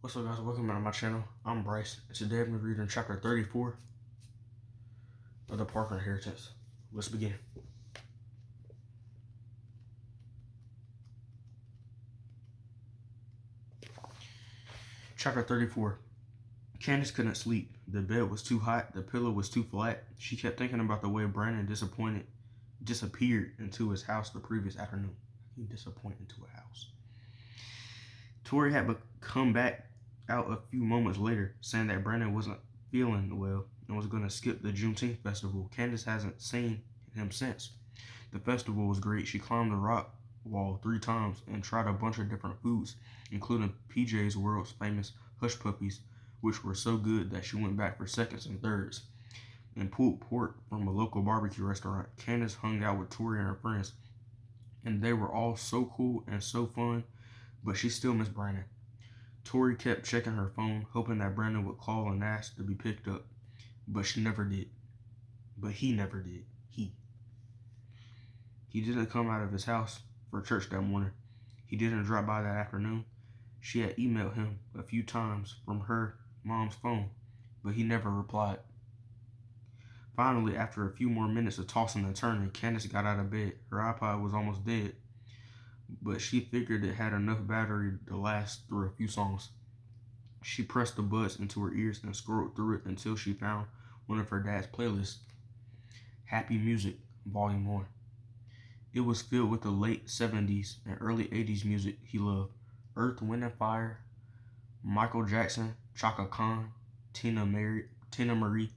What's up, guys? Welcome back to my channel. I'm Bryce, and today I'm going to be reading chapter 34 of the Parker Inheritance. Let's begin. Chapter 34. Candace couldn't sleep. The bed was too hot, the pillow was too flat. She kept thinking about the way Brandon disappeared into his house the previous afternoon. He disappointed into a house. Tori had come back out a few moments later, saying that Brandon wasn't feeling well and was going to skip the Juneteenth festival. Candace hasn't seen him since. The festival was great. She climbed the rock wall 3 times and tried a bunch of different foods, including PJ's world's famous hush puppies, which were so good that she went back for seconds and thirds, and pulled pork from a local barbecue restaurant. Candace hung out with Tori and her friends, and they were all so cool and so fun, but she still missed Brandon. Tori kept checking her phone, hoping that Brandon would call and ask to be picked up, but she never did. But he never did. He didn't come out of his house for church that morning. He didn't drop by that afternoon. She had emailed him a few times from her mom's phone, but he never replied. Finally, after a few more minutes of tossing and turning, Candace got out of bed. Her iPod was almost dead, but she figured it had enough battery to last through a few songs. She pressed the buds into her ears and scrolled through it until she found one of her dad's playlists, Happy Music, Volume 1. It was filled with the late 70s and early 80s music he loved: Earth, Wind and Fire, Michael Jackson, Chaka Khan, Tina Marie.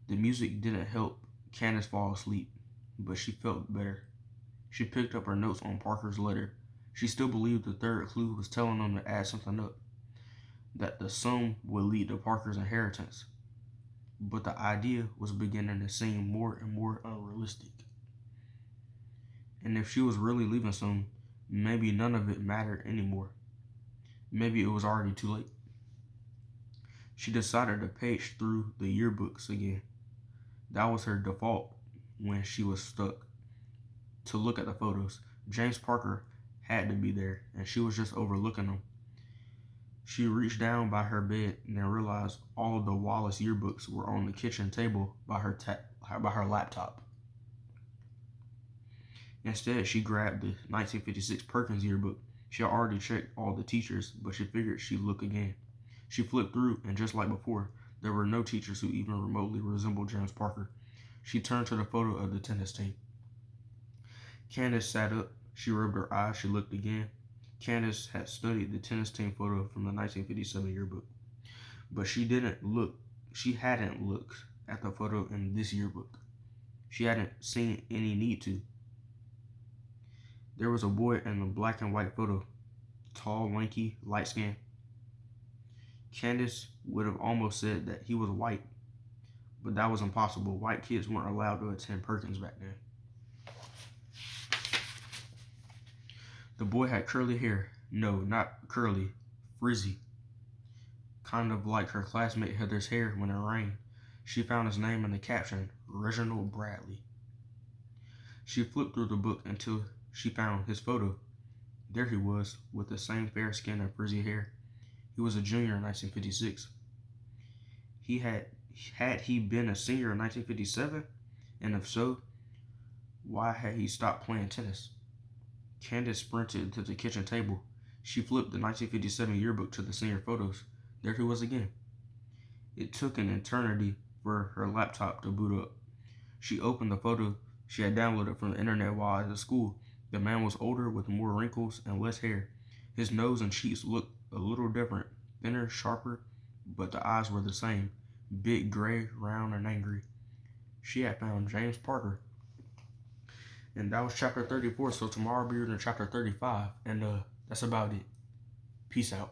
The music didn't help Candace fall asleep, but she felt better. She picked up her notes on Parker's letter. She still believed the third clue was telling them to add something up, that the sum would lead to Parker's inheritance. But the idea was beginning to seem more and more unrealistic. And if she was really leaving soon, maybe none of it mattered anymore. Maybe it was already too late. She decided to page through the yearbooks again. That was her default when she was stuck, to look at the photos. James Parker had to be there, and she was just overlooking them. She reached down by her bed and then realized all of the Wallace yearbooks were on the kitchen table by her laptop. Instead, she grabbed the 1956 Perkins yearbook. She had already checked all the teachers, but she figured she'd look again. She flipped through, and just like before, there were no teachers who even remotely resembled James Parker. She turned to the photo of the tennis team. Candace sat up. She rubbed her eyes. She looked again. Candace had studied the tennis team photo from the 1957 yearbook, but she hadn't looked at the photo in this yearbook. She hadn't seen any need to. There was a boy in the black and white photo, tall, lanky, light-skinned. Candace would have almost said that he was white, but that was impossible. White kids weren't allowed to attend Perkins back then. The boy had curly hair. No, not curly, frizzy. Kind of like her classmate Heather's hair when it rained. She found his name in the caption, Reginald Bradley. She flipped through the book until she found his photo. There he was, with the same fair skin and frizzy hair. He was a junior in 1956. Had he been a senior in 1957? And if so, why had he stopped playing tennis? Candace sprinted to the kitchen table. She flipped the 1957 yearbook to the senior photos. There he was again. It took an eternity for her laptop to boot up. She opened the photo she had downloaded from the internet while at school. The man was older, with more wrinkles and less hair. His nose and cheeks looked a little different, thinner, sharper, but the eyes were the same, big, gray, round, and angry. She had found James Parker. And that was chapter 34, so tomorrow I'll be reading chapter 35, and that's about it. Peace out.